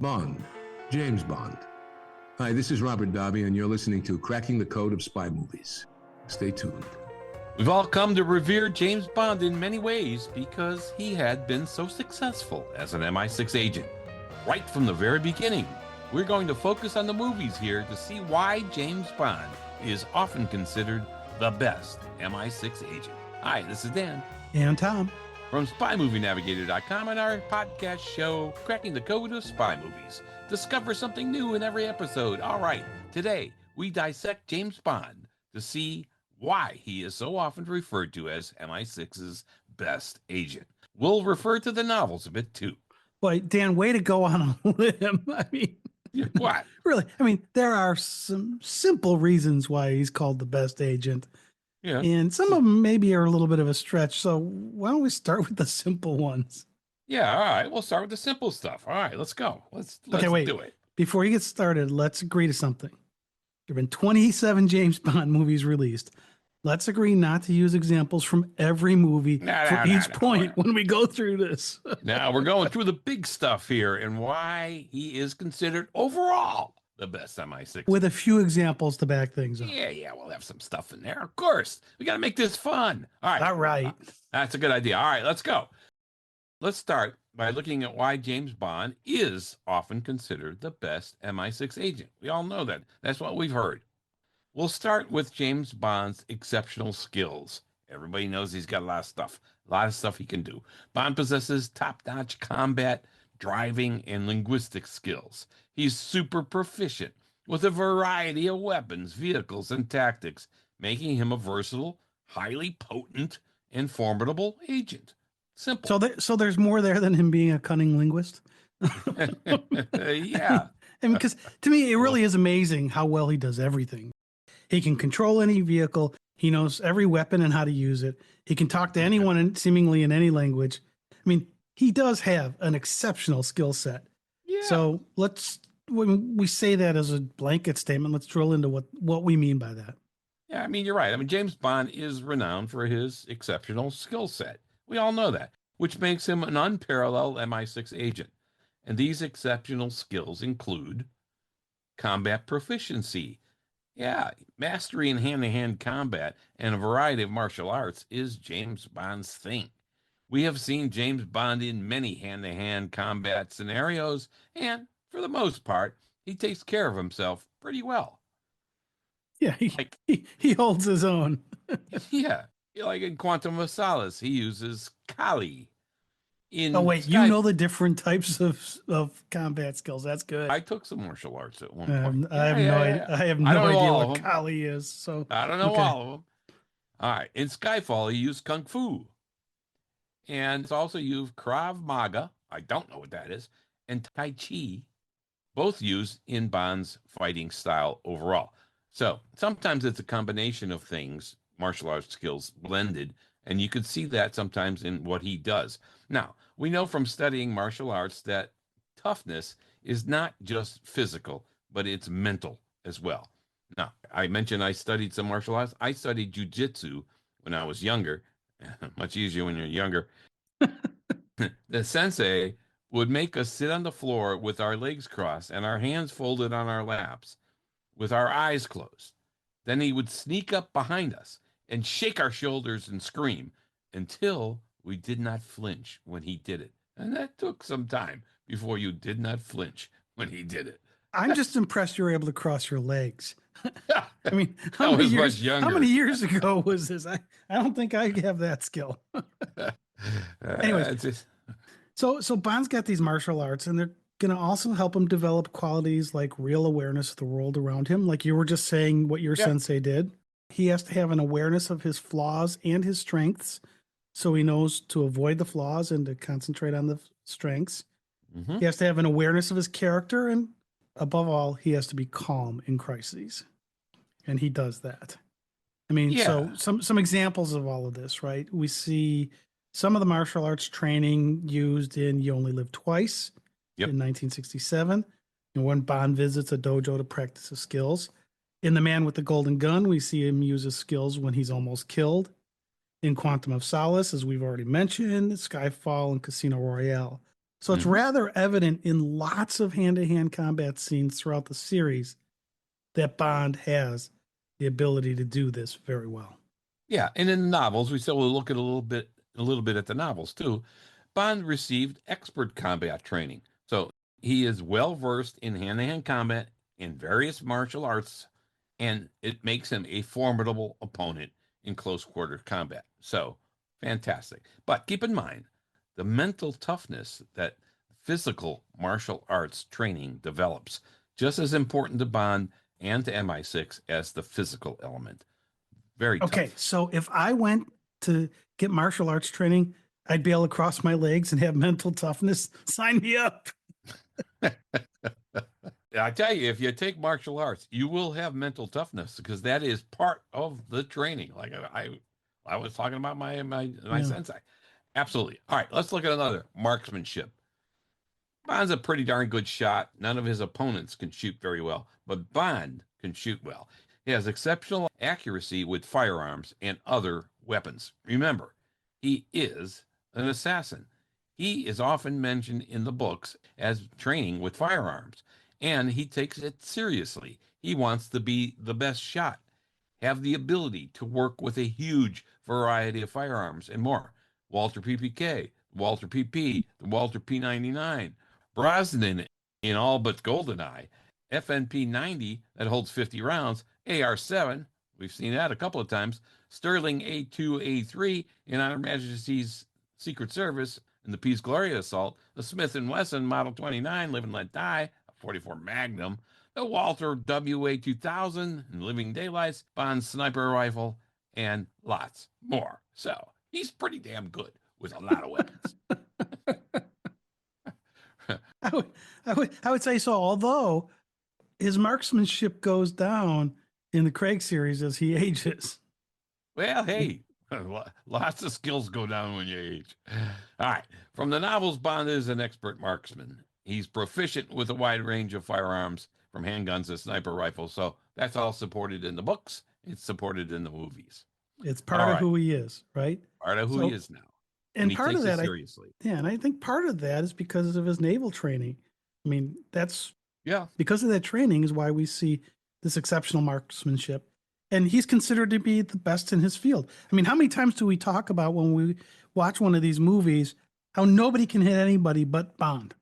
Bond. James Bond. Hi, this is Robert Darby, and you're listening to Cracking the Code of Spy Movies. Stay tuned. We've all come to revere James Bond in many ways because he had been so successful as an MI6 agent. Right from the very beginning, we're going to focus on the movies here to see why James Bond is often considered the best MI6 agent. Hi, this is Dan. And Tom. From SpyMovieNavigator.com and our podcast show, Cracking the Code of Spy Movies. Discover something new in every episode. All right, today we dissect James Bond to see why he is so often referred to as MI6's best agent. We'll refer to the novels a bit too. Boy, Dan, way to go on a limb. I mean, what? Really? I mean, there are some simple reasons why he's called the best agent. Yeah. And some of them maybe are a little bit of a stretch. So why don't we start with the simple ones? Yeah, all right. We'll start with the simple stuff. All right, let's go. Let's do it. Before you get started, let's agree to something. There have been 27 James Bond movies released. Let's agree not to use examples from every movie for each point when we go through this. Now we're going through the big stuff here and why he is considered overall the best MI6. With a few examples to back things up. Yeah, we'll have some stuff in there. Of course. We got to make this fun. All right. That's a good idea. All right, let's go. Let's start by looking at why James Bond is often considered the best MI6 agent. We all know that. That's what we've heard. We'll start with James Bond's exceptional skills. Everybody knows he's got a lot of stuff he can do. Bond possesses top-notch combat, driving, and linguistic skills. He's super proficient with a variety of weapons, vehicles, and tactics, making him a versatile, highly potent, and formidable agent. Simple. So there's more there than him being a cunning linguist? Yeah. I mean, because to me, it really is amazing how well he does everything. He can control any vehicle. He knows every weapon and how to use it. He can talk to anyone seemingly in any language. I mean, he does have an exceptional skill set. Yeah. So when we say that as a blanket statement, let's drill into what we mean by that. Yeah, I mean, you're right. I mean, James Bond is renowned for his exceptional skill set. We all know that, which makes him an unparalleled MI6 agent. And these exceptional skills include combat proficiency. Yeah, mastery in hand-to-hand combat and a variety of martial arts is James Bond's thing. We have seen James Bond in many hand-to-hand combat scenarios, and for the most part, he takes care of himself pretty well. Yeah, he holds his own. Yeah, like in Quantum of Solace, he uses Kali. You know the different types of combat skills. That's good. I took some martial arts at one point. I have no idea what Kali is. So I don't know all of them. All right. In Skyfall, he used Kung Fu. And it's also used Krav Maga. I don't know what that is. And Tai Chi, both used in Bond's fighting style overall. So sometimes it's a combination of things, martial arts skills blended. And you could see that sometimes in what he does. Now, we know from studying martial arts that toughness is not just physical, but it's mental as well. Now, I mentioned I studied some martial arts. I studied jujitsu when I was younger. Much easier when you're younger. The sensei would make us sit on the floor with our legs crossed and our hands folded on our laps with our eyes closed. Then he would sneak up behind us and shake our shoulders and scream until we did not flinch when he did it. And that took some time before you did not flinch when he did it. I'm just impressed you were able to cross your legs. I mean, how many years ago was this? I don't think I have that skill. Anyways, so Bond's got these martial arts, and they're going to also help him develop qualities like real awareness of the world around him. Like you were just saying what your sensei did. He has to have an awareness of his flaws and his strengths, so he knows to avoid the flaws and to concentrate on the strengths. Mm-hmm. He has to have an awareness of his character, and above all, he has to be calm in crises. And he does that. I mean, so some examples of all of this, right? We see some of the martial arts training used in You Only Live Twice in 1967, and when Bond visits a dojo to practice his skills. In The Man with the Golden Gun, we see him use his skills when he's almost killed. In Quantum of Solace, as we've already mentioned, Skyfall, and Casino Royale. So it's rather evident in lots of hand-to-hand combat scenes throughout the series that Bond has the ability to do this very well. Yeah, and in the novels, we still will look at a little bit at the novels too. Bond received expert combat training, so he is well versed in hand-to-hand combat in various martial arts, and it makes him a formidable opponent in close quarter combat. So fantastic. But keep in mind the mental toughness that physical martial arts training develops, just as important to Bond and to MI6 as the physical element. Very Okay, tough. so if I went to get martial arts training, I'd be able to cross my legs and have mental toughness. Sign me up. I tell you, if you take martial arts, you will have mental toughness because that is part of the training. Like I was talking about my sensei. Absolutely. All right, let's look at another marksmanship. Bond's a pretty darn good shot. None of his opponents can shoot very well, but Bond can shoot well. He has exceptional accuracy with firearms and other weapons. Remember, he is an assassin. He is often mentioned in the books as training with firearms, and he takes it seriously. He wants to be the best shot, have the ability to work with a huge variety of firearms and more. Walter PPK, Walter PP, the Walter P99, Brosnan in all but GoldenEye, FNP 90 that holds 50 rounds, AR-7, we've seen that a couple of times, Sterling A2, A3 in Our Majesty's Secret Service in the Peace Gloria Assault, the Smith & Wesson Model 29, Live and Let Die, a 44 Magnum, the Walter WA2000 in Living Daylights, Bond's sniper rifle, and lots more. So he's pretty damn good with a lot of weapons. I would say so. Although his marksmanship goes down in the Craig series as he ages. Well, hey, lots of skills go down when you age. All right. From the novels, Bond is an expert marksman. He's proficient with a wide range of firearms, from handguns to sniper rifles. So that's all supported in the books. It's supported in the movies. It's part of who he is, right? Part of who he is now. And he part takes of that, it seriously. and I think part of that is because of his naval training. I mean, that's because of that training is why we see this exceptional marksmanship. And he's considered to be the best in his field. I mean, how many times do we talk about when we watch one of these movies how nobody can hit anybody but Bond?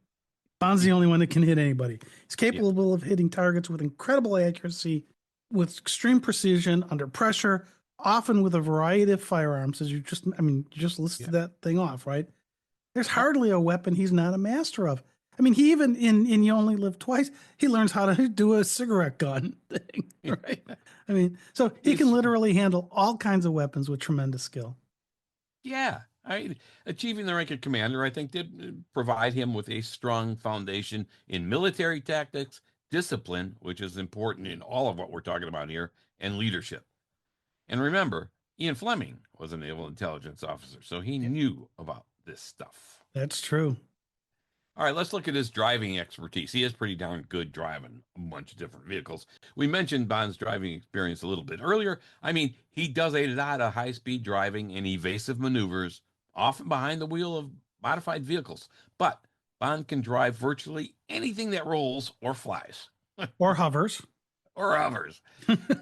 Bond's the only one that can hit anybody. He's capable of hitting targets with incredible accuracy, with extreme precision, under pressure, often with a variety of firearms. As you just listed that thing off, right? There's hardly a weapon he's not a master of. I mean, he even in You Only Live Twice, he learns how to do a cigarette gun thing, right? I mean, so he can literally handle all kinds of weapons with tremendous skill. Yeah. Achieving the rank of commander, I think, did provide him with a strong foundation in military tactics, discipline, which is important in all of what we're talking about here, and leadership. And remember, Ian Fleming was a naval intelligence officer, so he knew about this stuff. That's true. All right, let's look at his driving expertise. He is pretty darn good driving a bunch of different vehicles. We mentioned Bond's driving experience a little bit earlier. I mean, he does a lot of high-speed driving and evasive maneuvers, often behind the wheel of modified vehicles. But Bond can drive virtually anything that rolls or flies. Or hovers. Or hovers.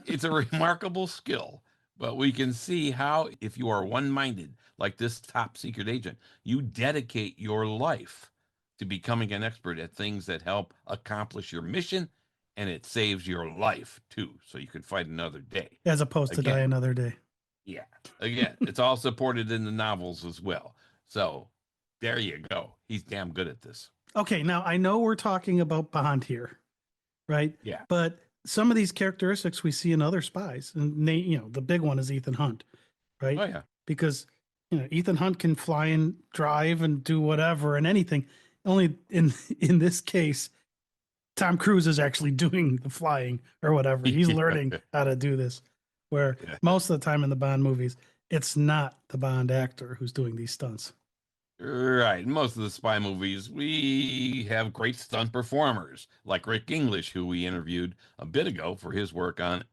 It's a remarkable skill, but we can see how, if you are one-minded, like this top secret agent, you dedicate your life to becoming an expert at things that help accomplish your mission, and it saves your life too, so you can fight another day. As opposed to die another day. Yeah. Again, it's all supported in the novels as well. So there you go. He's damn good at this. Okay, now I know we're talking about Bond here, right? Yeah. But some of these characteristics we see in other spies, and the big one is Ethan Hunt, right? Oh yeah. Because Ethan Hunt can fly and drive and do whatever and anything. Only in this case, Tom Cruise is actually doing the flying or whatever. He's learning how to do this. Where most of the time in the Bond movies, it's not the Bond actor who's doing these stunts. Right. In most of the spy movies, we have great stunt performers like Rick English, who we interviewed a bit ago for his work on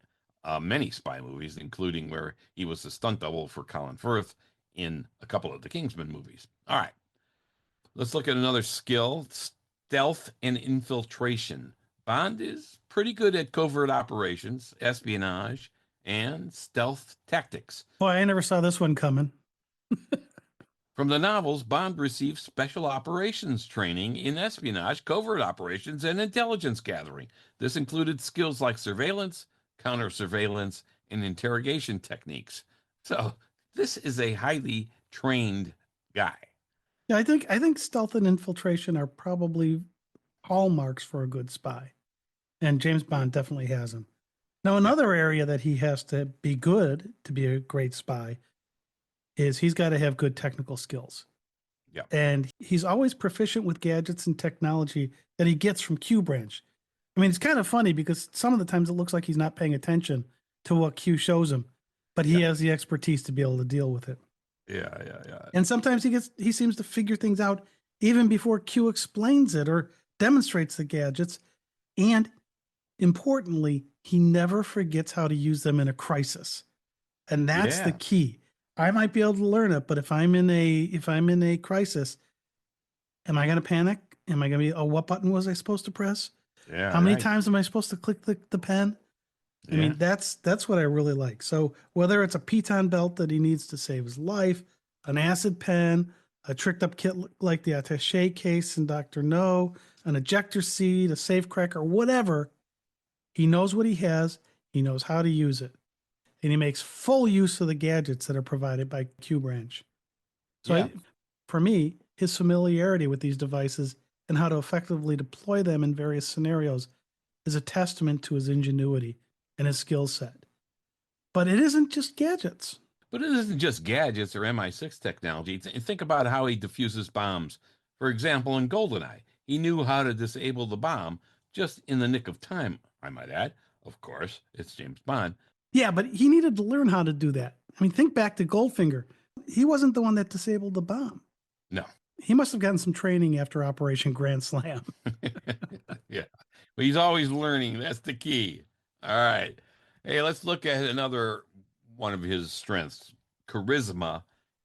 many spy movies, including where he was the stunt double for Colin Firth in a couple of the Kingsman movies. All right. Let's look at another skill, stealth and infiltration. Bond is pretty good at covert operations, espionage, and stealth tactics. Boy, I never saw this one coming. From the novels, Bond received special operations training in espionage, covert operations, and intelligence gathering. This included skills like surveillance, counter-surveillance, and interrogation techniques. So this is a highly trained guy. Yeah, I think stealth and infiltration are probably hallmarks for a good spy. And James Bond definitely has them. Now, another area that he has to be good to be a great spy is he's got to have good technical skills. Yeah. And he's always proficient with gadgets and technology that he gets from Q Branch. I mean, it's kind of funny because some of the times it looks like he's not paying attention to what Q shows him, but he has the expertise to be able to deal with it. Yeah. And sometimes he seems to figure things out even before Q explains it or demonstrates the gadgets. And importantly, he never forgets how to use them in a crisis. And that's the key. I might be able to learn it, but if I'm in a crisis, am I going to panic? Am I going to be, what button was I supposed to press? Yeah. How many times am I supposed to click the pen? I mean, that's what I really like. So whether it's a piton belt that he needs to save his life, an acid pen, a tricked up kit like the attaché case in Dr. No, an ejector seat, a safe cracker, whatever, he knows what he has. He knows how to use it. And he makes full use of the gadgets that are provided by Q Branch. So for me, his familiarity with these devices and how to effectively deploy them in various scenarios is a testament to his ingenuity and his skill set. But it isn't just gadgets. But it isn't just gadgets or MI6 technology. Think about how he diffuses bombs. For example, in GoldenEye, he knew how to disable the bomb just in the nick of time, I might add. Of course, it's James Bond. Yeah, but he needed to learn how to do that. I mean, think back to Goldfinger. He wasn't the one that disabled the bomb. No. He must have gotten some training after Operation Grand Slam. Yeah. But he's always learning. That's the key. All right. Hey, let's look at another one of his strengths, charisma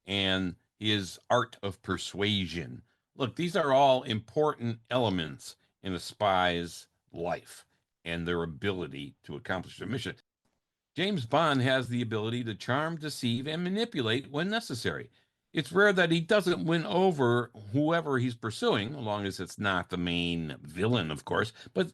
and his art of persuasion. Look, these are all important elements in a spy's life and their ability to accomplish their mission. James Bond has the ability to charm, deceive, and manipulate when necessary. It's rare that he doesn't win over whoever he's pursuing, as long as it's not the main villain, of course. But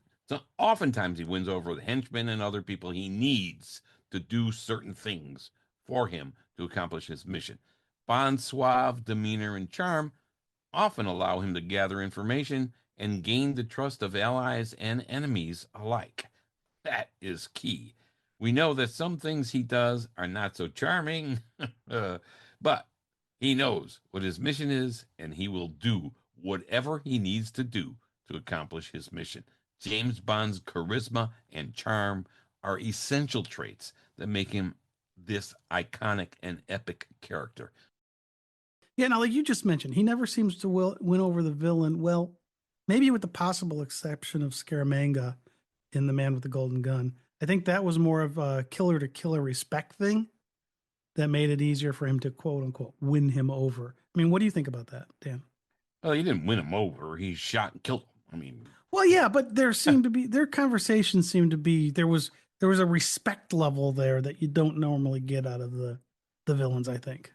oftentimes he wins over the henchmen and other people he needs to do certain things for him to accomplish his mission. Bond's suave demeanor and charm often allow him to gather information and gain the trust of allies and enemies alike. That is key. We know that some things he does are not so charming, but he knows what his mission is, and he will do whatever he needs to do to accomplish his mission. James Bond's charisma and charm are essential traits that make him this iconic and epic character. Yeah, now, like you just mentioned, he never seems to win over the villain. Well, maybe with the possible exception of Scaramanga in The Man with the Golden Gun. I think that was more of a killer to killer respect thing that made it easier for him to quote unquote win him over. I mean, what do you think about that, Dan? Well, he didn't win him over. He shot and killed him. I mean, well, yeah, but there seemed to be their conversations seemed to be there was a respect level there that you don't normally get out of the villains, I think.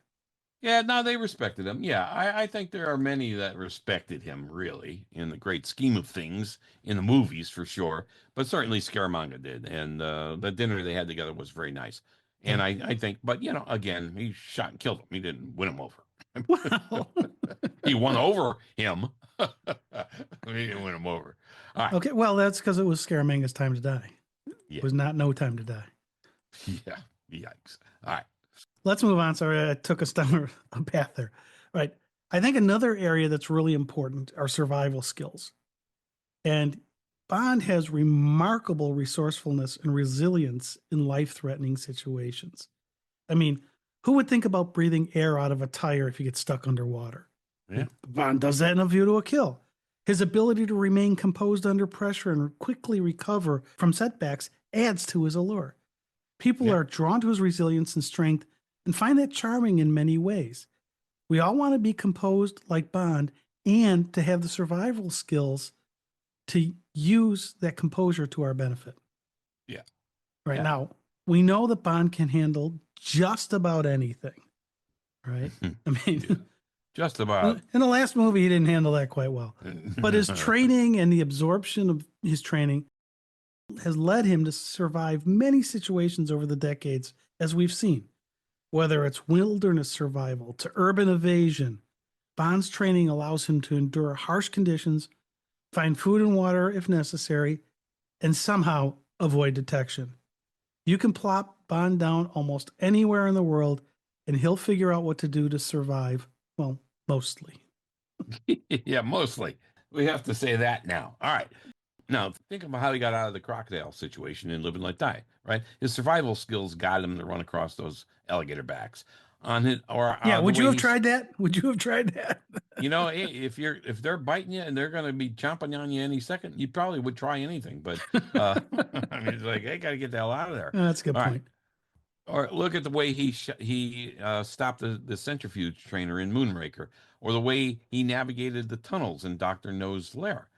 Yeah, no, they respected him. Yeah, I think there are many that respected him, really, in the great scheme of things, in the movies, for sure. But certainly Scaramanga did. And the dinner they had together was very nice. And I think, but, again, he shot and killed him. He didn't win him over. Wow. He won over him. He didn't win him over. All right. Okay, well, that's because it was Scaramanga's time to die. Yeah. It was not no time to die. Yeah, yikes. All right. Let's move on. Sorry, I took us down a path there. Right. I think another area that's really important are survival skills. And Bond has remarkable resourcefulness and resilience in life-threatening situations. I mean, who would think about breathing air out of a tire if you get stuck underwater? Yeah. Bond does that in A View to a Kill. His ability to remain composed under pressure and quickly recover from setbacks adds to his allure. People are drawn to his resilience and strength and find that charming in many ways. We all want to be composed like Bond and to have the survival skills to use that composure to our benefit. Yeah. Right Yeah. now, we know that Bond can handle just about anything. Right? I mean, Yeah. Just about. in the last movie, he didn't handle that quite well. But his training and the absorption of his training has led him to survive many situations over the decades, as we've seen. Whether it's wilderness survival to urban evasion, Bond's training allows him to endure harsh conditions, find food and water if necessary, and somehow avoid detection. You can plop Bond down almost anywhere in the world, and he'll figure out what to do to survive. Well, mostly. Yeah, mostly. We have to say that now. All right. Now, think about how he got out of the crocodile situation in Live and Let Die, right? His survival skills got him to run across those alligator backs. On his, or Yeah, the would you way have he's- tried that? Would you have tried that? You know, if they're biting you and they're going to be chomping on you any second, you probably would try anything. But I mean, it's like, hey, got to get the hell out of there. That's a good All right. point. Or look at the way he stopped the centrifuge trainer in Moonraker, or the way he navigated the tunnels in Doctor No's lair.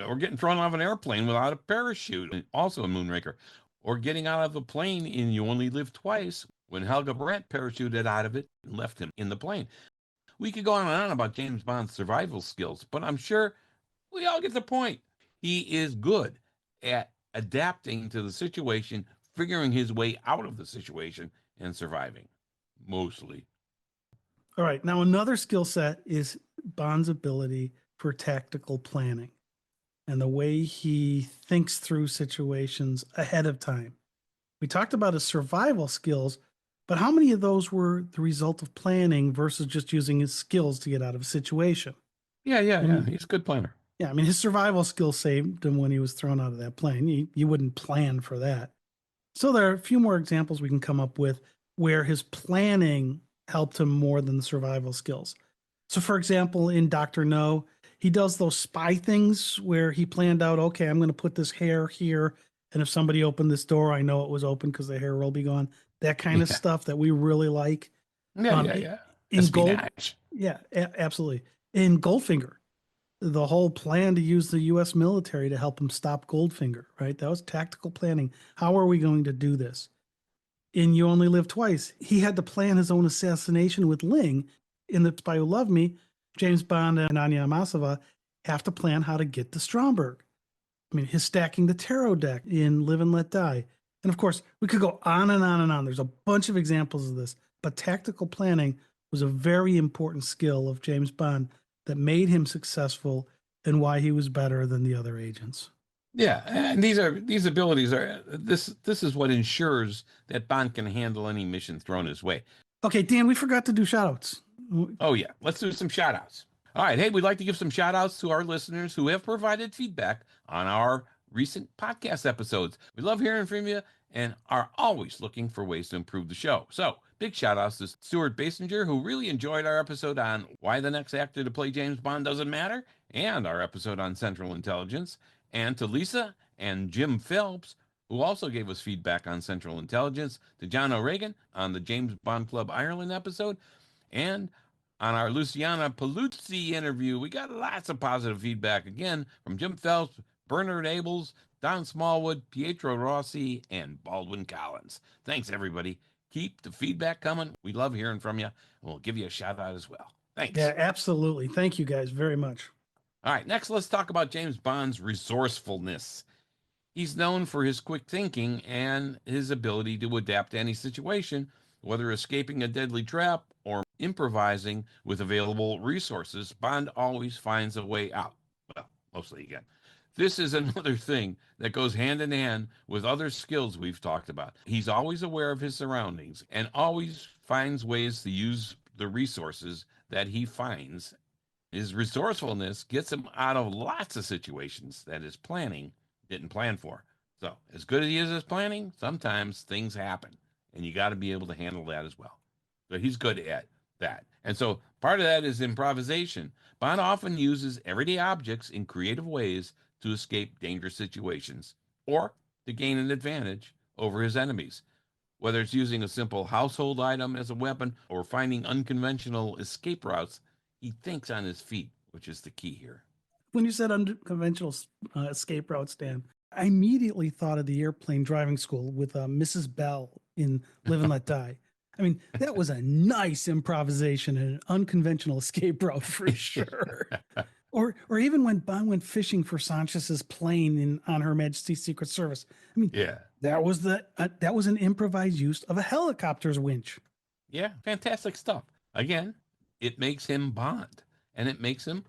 Or getting thrown off an airplane without a parachute, also in Moonraker. Or getting out of a plane in You Only Live Twice, when Helga Brandt parachuted out of it and left him in the plane. We could go on and on about James Bond's survival skills, but I'm sure we all get the point. He is good at adapting to the situation, figuring his way out of the situation, and surviving, mostly. All right. Now, another skill set is Bond's ability for tactical planning and the way he thinks through situations ahead of time. We talked about his survival skills, but how many of those were the result of planning versus just using his skills to get out of a situation? Yeah. He's a good planner. Yeah, I mean, his survival skills saved him when he was thrown out of that plane. You wouldn't plan for that. So there are a few more examples we can come up with where his planning helped him more than the survival skills. So, for example, in Dr. No, he does those spy things where he planned out, okay, I'm going to put this hair here. And if somebody opened this door, I know it was open because the hair will be gone. That kind of Yeah. stuff that we really like. Yeah. In Gold, Espionage. yeah, absolutely. In Goldfinger, the whole plan to use the U.S. military to help him stop Goldfinger, right? That was tactical planning. How are we going to do this? In You Only Live Twice, he had to plan his own assassination with Ling. In The Spy Who Loved Me, James Bond and Anya Amasova have to plan how to get to Stromberg. I mean, his stacking the tarot deck in Live and Let Die. And of course, we could go on and on and on. There's a bunch of examples of this, but tactical planning was a very important skill of James Bond that made him successful and why he was better than the other agents. Yeah, and these abilities are this is what ensures that Bond can handle any mission thrown his way. Okay, Dan, we forgot to do shoutouts. Oh yeah, let's do some shout outs. All right, hey, we'd like to give some shout outs to our listeners who have provided feedback on our recent podcast episodes. We love hearing from you and are always looking for ways to improve the show. So, big shout outs to Stuart Basinger, who really enjoyed our episode on why the next actor to play James Bond doesn't matter, and our episode on Central Intelligence, and to Lisa and Jim Phelps, who also gave us feedback on Central Intelligence, to John O'Regan on the James Bond Club Ireland episode, and on our Luciana Paluzzi interview. We got lots of positive feedback again from Jim Phelps, Bernard Abels, Don Smallwood, Pietro Rossi, and Baldwin Collins. Thanks, everybody. Keep the feedback coming. We love hearing from you, and we'll give you a shout out as well. Thanks. Yeah, absolutely. Thank you guys very much. All right, next let's talk about James Bond's resourcefulness. He's known for his quick thinking and his ability to adapt to any situation, whether escaping a deadly trap or improvising with available resources. Bond always finds a way out. Well, mostly again. This is another thing that goes hand in hand with other skills we've talked about. He's always aware of his surroundings and always finds ways to use the resources that he finds. His resourcefulness gets him out of lots of situations that his planning didn't plan for. So, as good as he is at planning, sometimes things happen, and you got to be able to handle that as well. So, he's good at that. And so, part of that is improvisation. Bond often uses everyday objects in creative ways to escape dangerous situations or to gain an advantage over his enemies. Whether it's using a simple household item as a weapon or finding unconventional escape routes, he thinks on his feet which is the key here. When you said unconventional escape routes, Dan, I immediately thought of the airplane driving school with Mrs. Bell in Live and Let Die. I mean, that was a nice improvisation and an unconventional escape route for sure. Or even when Bond went fishing for Sanchez's plane on Her Majesty's Secret Service. I mean, Yeah. that was an improvised use of a helicopter's winch. Yeah, fantastic stuff. Again, it makes him Bond, and it makes him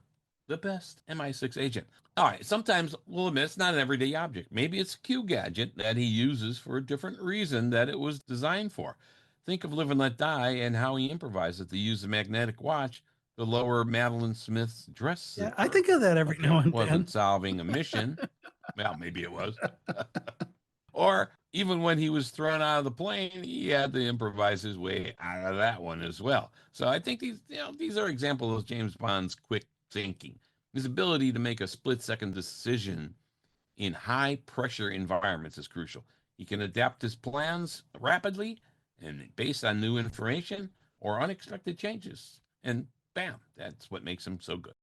the best MI6 agent. All right, sometimes we'll admit it's not an everyday object. Maybe it's a Q gadget that he uses for a different reason that it was designed for. Think of Live and Let Die and how he improvises to use a magnetic watch to lower Madeline Smith's dress. Yeah, I think of that every now and then. Wasn't solving a mission. Well, maybe it was. Or even when he was thrown out of the plane, he had to improvise his way out of that one as well. So I think these are examples of James Bond's quick thinking. His ability to make a split-second decision in high-pressure environments is crucial. He can adapt his plans rapidly and based on new information or unexpected changes. And bam, that's what makes him so good.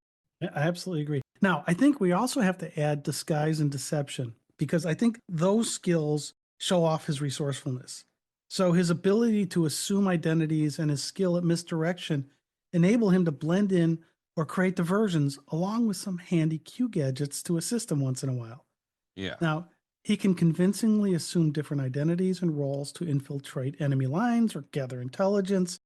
Yeah, I absolutely agree. Now, I think we also have to add disguise and deception because I think those skills show off his resourcefulness. So his ability to assume identities and his skill at misdirection enable him to blend in or create diversions along with some handy Q gadgets to assist him once in a while. Yeah. Now, he can convincingly assume different identities and roles to infiltrate enemy lines or gather intelligence.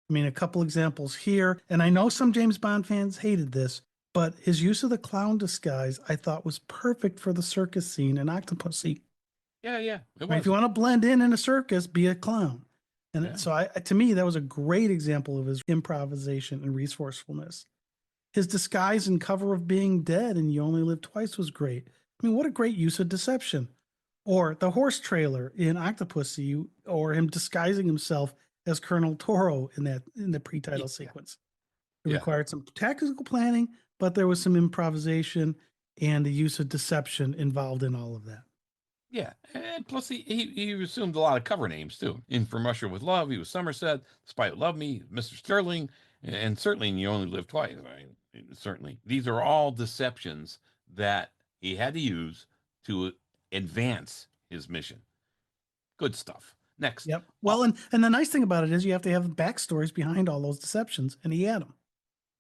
I mean, a couple examples here, and I know some James Bond fans hated this, but his use of the clown disguise I thought was perfect for the circus scene in Octopussy. Yeah, it was. Right? If you want to blend in a circus, be a clown. And so to me, that was a great example of his improvisation and resourcefulness. His disguise and cover of being dead and You Only Live Twice was great. I mean, what a great use of deception. Or the horse trailer in Octopussy, or him disguising himself as Colonel Toro in the pre-title sequence. It required some tactical planning, but there was some improvisation and the use of deception involved in all of that. Yeah, and plus he assumed a lot of cover names too. In From Russia with Love, he was Somerset. Spy Who Loved Me, Mr. Sterling, and certainly in You Only Live Twice. Right? Certainly, these are all deceptions that he had to use to advance his mission. Good stuff. Next. Yep. Well, and the nice thing about it is you have to have backstories behind all those deceptions, and he had them.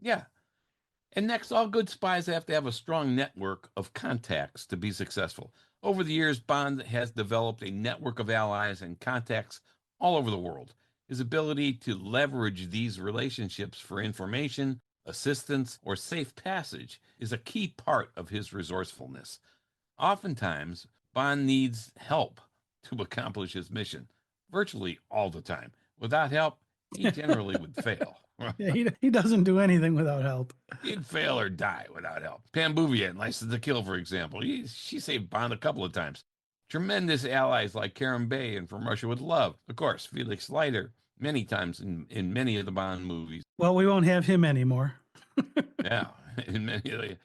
Yeah. And next, all good spies have to have a strong network of contacts to be successful. Over the years, Bond has developed a network of allies and contacts all over the world. His ability to leverage these relationships for information, assistance, or safe passage is a key part of his resourcefulness. Oftentimes, Bond needs help to accomplish his mission, virtually all the time. Without help, he generally would fail. Yeah, he doesn't do anything without help. He'd fail or die without help. Pam Bouvier in License to Kill, for example. She saved Bond a couple of times. Tremendous allies like Karen Bay and From Russia with Love. Of course, Felix Leiter, many times in many of the Bond movies. Well, we won't have him anymore. Yeah,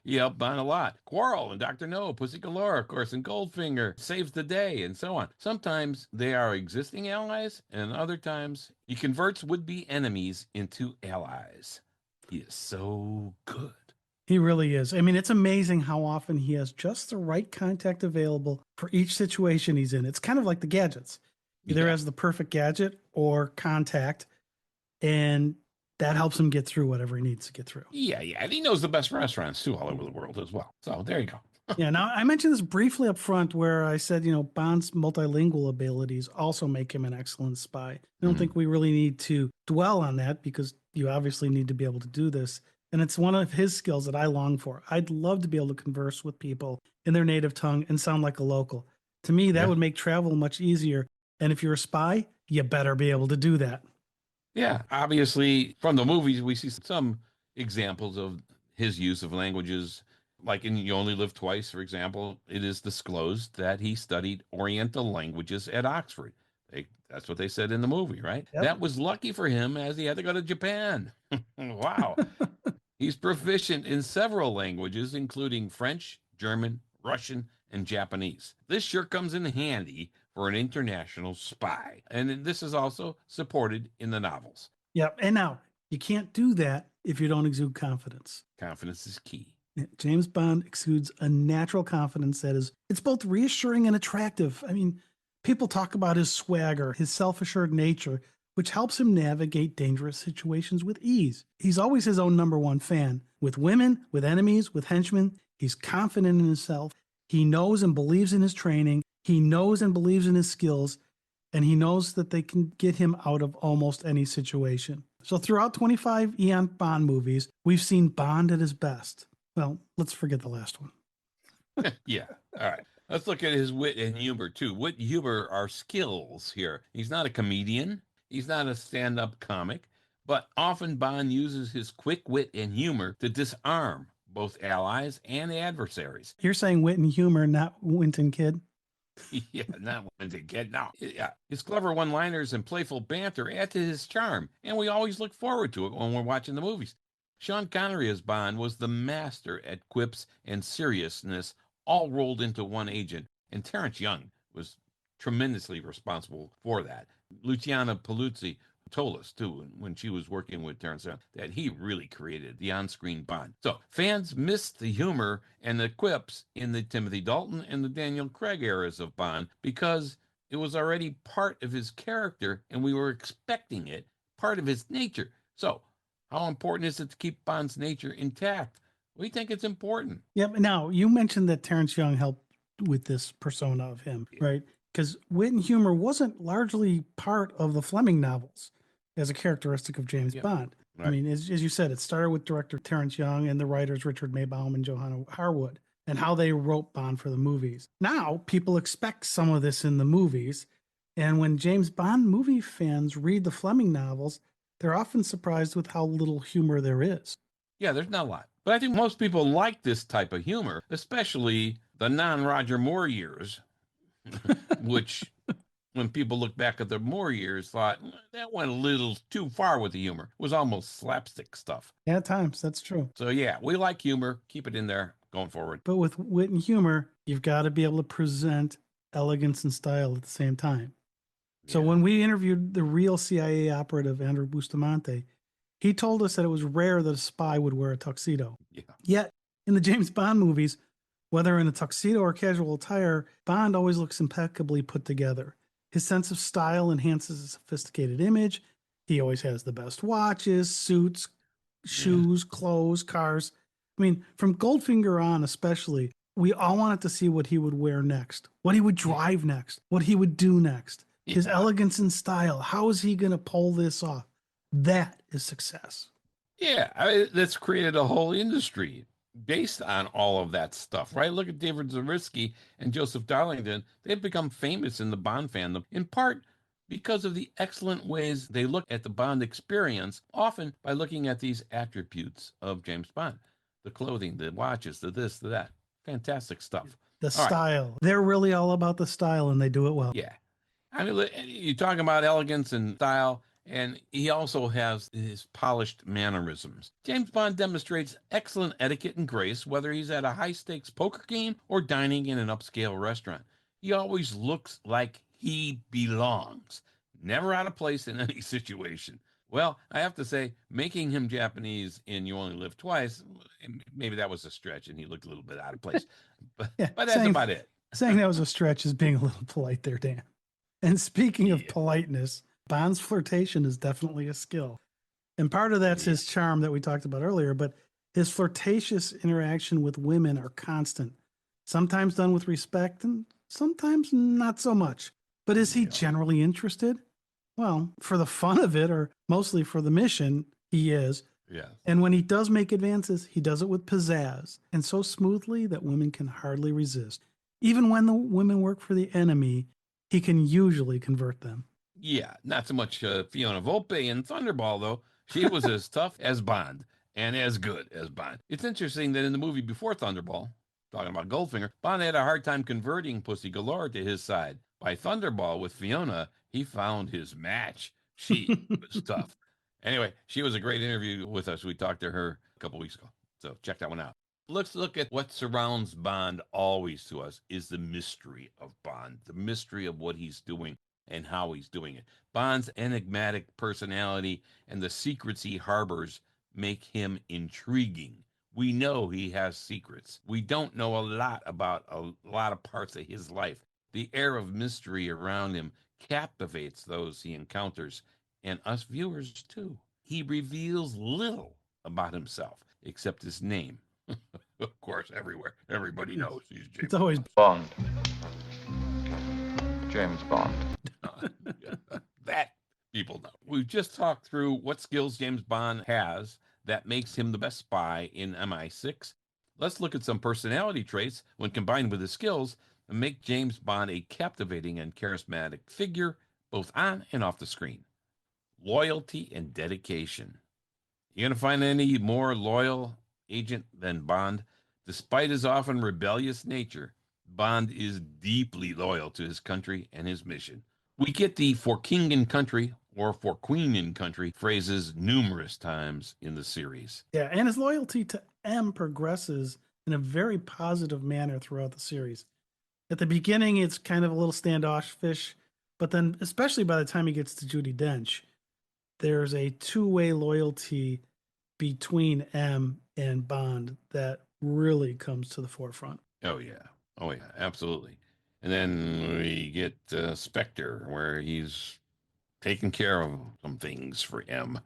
he helped Bond a lot. Quarrel and Dr. No, Pussy Galore, of course, and Goldfinger, Saves the Day, and so on. Sometimes they are existing allies, and other times he converts would-be enemies into allies. He is so good. He really is. I mean, it's amazing how often he has just the right contact available for each situation he's in. It's kind of like the gadgets. Either has the perfect gadget or contact, and that helps him get through whatever he needs to get through. Yeah. And he knows the best restaurants, too, all over the world as well. So there you go. Yeah. Now, I mentioned this briefly up front where I said, Bond's multilingual abilities also make him an excellent spy. I don't think we really need to dwell on that because you obviously need to be able to do this. And it's one of his skills that I long for. I'd love to be able to converse with people in their native tongue and sound like a local. To me, that would make travel much easier. And if you're a spy, you better be able to do that. Yeah, obviously, from the movies, we see some examples of his use of languages. Like in You Only Live Twice, for example, it is disclosed that he studied Oriental languages at Oxford. That's what they said in the movie, right? Yep. That was lucky for him as he had to go to Japan. Wow. He's proficient in several languages, including French, German, Russian, and Japanese. This sure comes in handy for an international spy. And this is also supported in the novels. Yep. And now You can't do that if you don't exude confidence. Confidence is key. James Bond exudes a natural confidence that is, it's both reassuring and attractive. I mean, people talk about his swagger, his self-assured nature, which helps him navigate dangerous situations with ease. He's always his own number one fan. With women, with enemies, with henchmen, he's confident in himself. He knows and believes in his training. He knows and believes in his skills, and he knows that they can get him out of almost any situation. So throughout 25 Eon Bond movies, we've seen Bond at his best. Well, let's forget the last one. Yeah. All right. Let's look at his wit and humor, too. Wit and humor are skills here. He's not a comedian. He's not a stand-up comic. But often Bond uses his quick wit and humor to disarm both allies and adversaries. You're saying wit and humor, not Winton Kid? Yeah, not one to get now. Yeah, his clever one-liners and playful banter add to his charm, and we always look forward to it when we're watching the movies. Sean Connery as Bond was the master at quips and seriousness, all rolled into one agent, and Terrence Young was tremendously responsible for that. Luciana Paluzzi told us too when she was working with Terrence Young that he really created the on-screen Bond. So fans missed the humor and the quips in the Timothy Dalton and the Daniel Craig eras of Bond because it was already part of his character and we were expecting it, part of his nature. So how important is it to keep Bond's nature intact? We think it's important. Yep. Now, you mentioned that Terrence Young helped with this persona of him, right? Because wit and humor wasn't largely part of the Fleming novels as a characteristic of James Bond. Right. I mean, as you said, it started with director Terrence Young and the writers Richard Maybaum and Johanna Harwood and how they wrote Bond for the movies. Now, people expect some of this in the movies. And when James Bond movie fans read the Fleming novels, they're often surprised with how little humor there is. Yeah, there's not a lot. But I think most people like this type of humor, especially the non-Roger Moore years, which, when people look back at the Moore years, thought that went a little too far with the humor. It was almost slapstick stuff. Yeah, at times, that's true. So yeah, we like humor. Keep it in there going forward. But with wit and humor, you've got to be able to present elegance and style at the same time. So when we interviewed the real CIA operative, Andrew Bustamante, he told us that it was rare that a spy would wear a tuxedo. Yeah. Yet, in the James Bond movies, whether in a tuxedo or casual attire, Bond always looks impeccably put together. His sense of style enhances a sophisticated image. He always has the best watches, suits, shoes, clothes, cars. I mean, from Goldfinger on especially, we all wanted to see what he would wear next, what he would drive next, what he would do next. His elegance and style. How is he going to pull this off? That is success. Yeah, I mean, that's created a whole industry based on all of that stuff, right? Look at David Zaritsky and Joseph Darlington. They've become famous in the Bond fandom, in part because of the excellent ways they look at the Bond experience, often by looking at these attributes of James Bond. The clothing, the watches, the this, the that. Fantastic stuff. The all style. Right. They're really all about the style, and they do it well. Yeah. I mean, you're talking about elegance and style, and he also has his polished mannerisms. James Bond demonstrates excellent etiquette and grace, whether he's at a high-stakes poker game or dining in an upscale restaurant. He always looks like he belongs, never out of place in any situation. Well, I have to say, making him Japanese in You Only Live Twice, maybe that was a stretch, and he looked a little bit out of place. But that's about it. Saying that was a stretch is being a little polite there, Dan. And speaking of politeness, Bond's flirtation is definitely a skill. And part of that's his charm that we talked about earlier, but his flirtatious interaction with women are constant, sometimes done with respect and sometimes not so much. But is he generally interested? Well, for the fun of it, or mostly for the mission, he is. Yeah. And when he does make advances, he does it with pizzazz and so smoothly that women can hardly resist. Even when the women work for the enemy, he can usually convert them. Yeah, not so much Fiona Volpe in Thunderball, though. She was as tough as Bond and as good as Bond. It's interesting that in the movie before Thunderball, talking about Goldfinger, Bond had a hard time converting Pussy Galore to his side. By Thunderball with Fiona, he found his match. She was tough. Anyway, she was a great interview with us. We talked to her a couple weeks ago. So check that one out. Let's look at what surrounds Bond always to us is the mystery of Bond, the mystery of what he's doing. and how he's doing it. Bond's enigmatic personality and the secrets he harbors make him intriguing. We know he has secrets. We don't know a lot about a lot of parts of his life. The air of mystery around him captivates those he encounters, and us viewers too. He reveals little about himself except his name. Of course, everywhere. Everybody knows he's James It's always Bond. James Bond. That people know. We've just talked through what skills James Bond has that makes him the best spy in MI6. Let's look at some personality traits when combined with his skills and make James Bond a captivating and charismatic figure both on and off the screen. Loyalty and dedication. You gonna find any more loyal agent than Bond? Despite his often rebellious nature, Bond is deeply loyal to his country and his mission. We get the "for king and country" or "for queen and country" phrases numerous times in the series. Yeah, and his loyalty to M progresses in a very positive manner throughout the series. At the beginning, it's kind of a little standoffish, but then, especially by the time he gets to Judi Dench, there's a two-way loyalty between M and Bond that really comes to the forefront. Oh yeah, absolutely. And then we get Spectre, where he's taking care of some things for M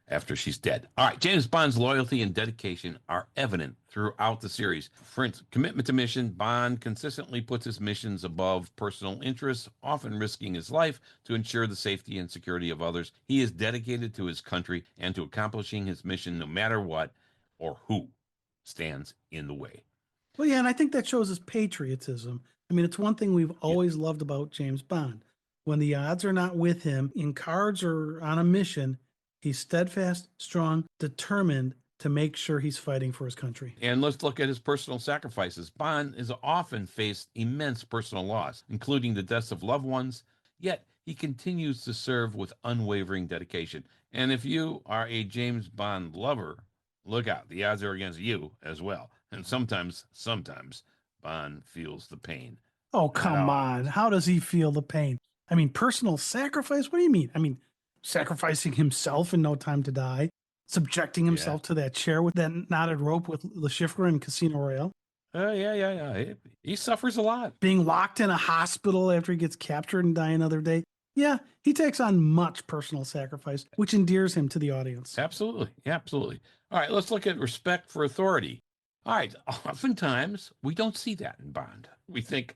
after she's dead. All right, James Bond's loyalty and dedication are evident throughout the series. For instance, commitment to mission, Bond consistently puts his missions above personal interests, often risking his life to ensure the safety and security of others. He is dedicated to his country and to accomplishing his mission no matter what or who stands in the way. Well, yeah, and I think that shows his patriotism. I mean, it's one thing we've always loved about James Bond. When the odds are not with him, in cards or on a mission, he's steadfast, strong, determined to make sure he's fighting for his country. And let's look at his personal sacrifices. Bond has often faced immense personal loss, including the deaths of loved ones, yet he continues to serve with unwavering dedication. And if you are a James Bond lover, look out. The odds are against you as well. And sometimes Bond feels the pain. Oh, come on. How does he feel the pain? I mean, personal sacrifice? What do you mean? I mean, sacrificing himself in No Time to Die, subjecting himself to that chair with that knotted rope with Le Chiffre in Casino Royale. Yeah. He suffers a lot. Being locked in a hospital after he gets captured and die another day. Yeah, he takes on much personal sacrifice, which endears him to the audience. Absolutely. All right, let's look at respect for authority. All right, oftentimes we don't see that in Bond. We think,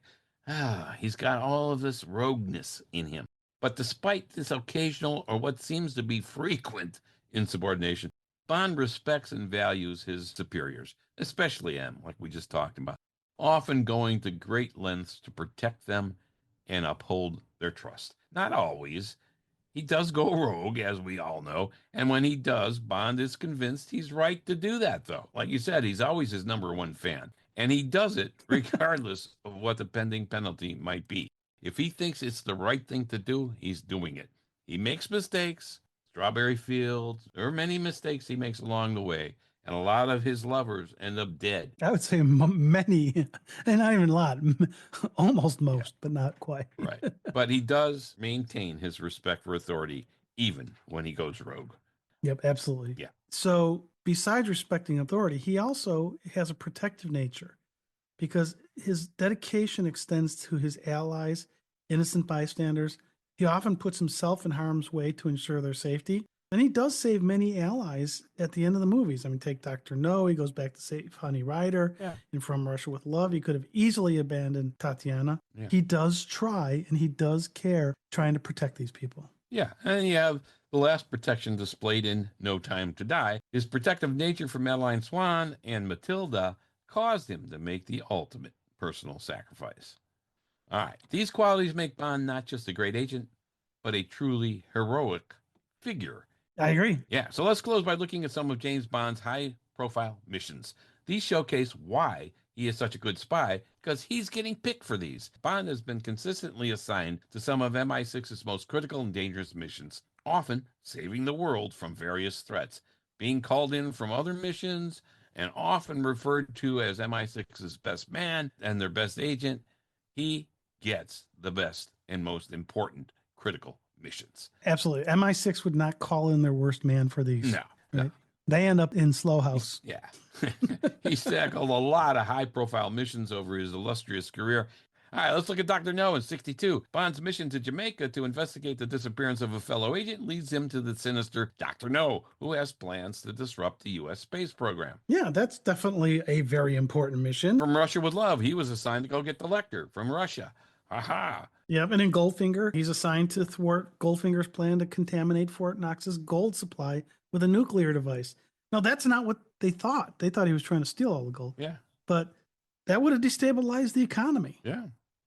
he's got all of this rogueness in him. But despite this occasional or what seems to be frequent insubordination, Bond respects and values his superiors, especially M, like we just talked about, often going to great lengths to protect them and uphold their trust. Not always. He does go rogue, as we all know, and when he does, Bond is convinced he's right to do that, though. Like you said, he's always his number one fan, and he does it regardless of what the pending penalty might be. If he thinks it's the right thing to do, he's doing it. He makes mistakes, Strawberry Fields, there are many mistakes he makes along the way, and a lot of his lovers end up dead. I would say many, and not even a lot, almost most, but not quite. Right. But he does maintain his respect for authority, even when he goes rogue. Yep, absolutely. Yeah. So besides respecting authority, he also has a protective nature because his dedication extends to his allies, innocent bystanders. He often puts himself in harm's way to ensure their safety. And he does save many allies at the end of the movies. I mean, take Dr. No, he goes back to save Honey Rider. Yeah. And From Russia with Love, he could have easily abandoned Tatiana. Yeah. He does try, and he does care, trying to protect these people. Yeah, and you have the last protection displayed in No Time to Die. His protective nature for Madeline Swan and Matilda caused him to make the ultimate personal sacrifice. All right, these qualities make Bond not just a great agent, but a truly heroic figure. I agree. Yeah, so let's close by looking at some of James Bond's high-profile missions. These showcase why he is such a good spy, because he's getting picked for these. Bond has been consistently assigned to some of MI6's most critical and dangerous missions, often saving the world from various threats, being called in from other missions, and often referred to as MI6's best man and their best agent. He gets the best and most important critical missions. Absolutely. MI6 would not call in their worst man for these. No, Right? no. They end up in Slow House. Yeah. He's tackled a lot of high-profile missions over his illustrious career. All right, let's look at Dr. No in 62. Bond's mission to Jamaica to investigate the disappearance of a fellow agent leads him to the sinister Dr. No, who has plans to disrupt the U.S. space program. Yeah, that's definitely a very important mission. From Russia with Love, he was assigned to go get the Lecter from Russia. Aha! Yep, and in Goldfinger, he's assigned to thwart Goldfinger's plan to contaminate Fort Knox's gold supply with a nuclear device. Now, that's not what they thought. They thought he was trying to steal all the gold. Yeah. But that would have destabilized the economy. Yeah.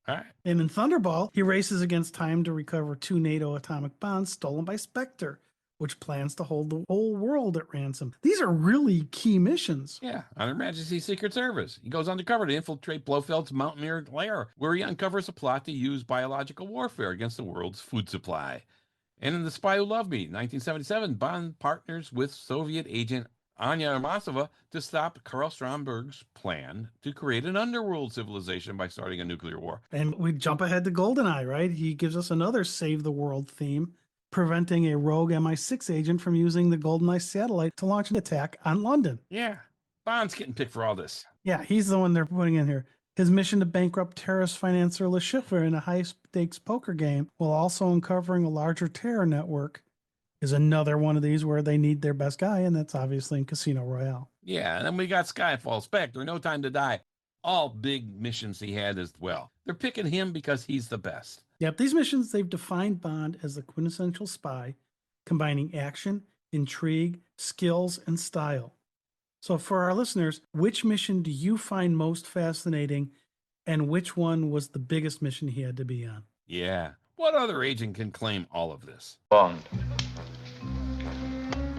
All right. And in Thunderball, he races against time to recover 2 NATO atomic bombs stolen by Spectre, which plans to hold the whole world at ransom. These are really key missions. Yeah, on Her Majesty's Secret Service. He goes undercover to infiltrate Blofeld's mountaineer lair, where he uncovers a plot to use biological warfare against the world's food supply. And in The Spy Who Loved Me, 1977, Bond partners with Soviet agent Anya Armasova to stop Karl Stromberg's plan to create an underworld civilization by starting a nuclear war. And we jump ahead to GoldenEye, right? He gives us another save the world theme, preventing a rogue MI6 agent from using the GoldenEye satellite to launch an attack on London. Yeah, Bond's getting picked for all this. Yeah, he's the one they're putting in here. His mission to bankrupt terrorist financier Le Chiffre in a high-stakes poker game, while also uncovering a larger terror network, is another one of these where they need their best guy, and that's obviously in Casino Royale. Yeah, and then we got Skyfall, Spectre, No Time to Die. All big missions he had as well. They're picking him because he's the best. Yep, these missions, they've defined Bond as the quintessential spy, combining action, intrigue, skills, and style. So for our listeners, which mission do you find most fascinating, and which one was the biggest mission he had to be on? Yeah. What other agent can claim all of this? Bond.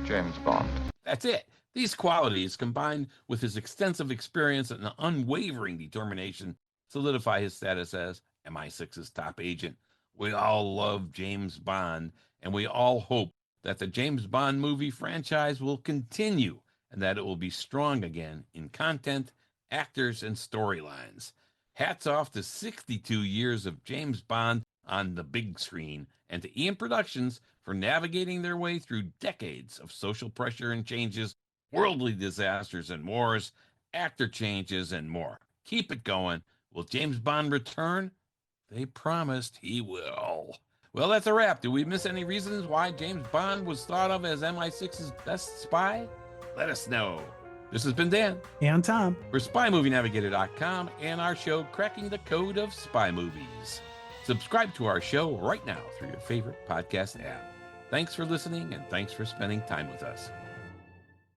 James Bond. That's it. These qualities, combined with his extensive experience and unwavering determination, solidify his status as MI6's top agent. We all love James Bond, and we all hope that the James Bond movie franchise will continue and that it will be strong again in content, actors, and storylines. Hats off to 62 years of James Bond on the big screen, and to Ian Productions for navigating their way through decades of social pressure and changes, worldly disasters and wars, actor changes, and more. Keep it going. Will James Bond return? They promised he will. Well, that's a wrap. Did we miss any reasons why James Bond was thought of as MI6's best spy? Let us know. This has been Dan. And Tom. For SpyMovieNavigator.com and our show, Cracking the Code of Spy Movies. Subscribe to our show right now through your favorite podcast app. Thanks for listening, and thanks for spending time with us.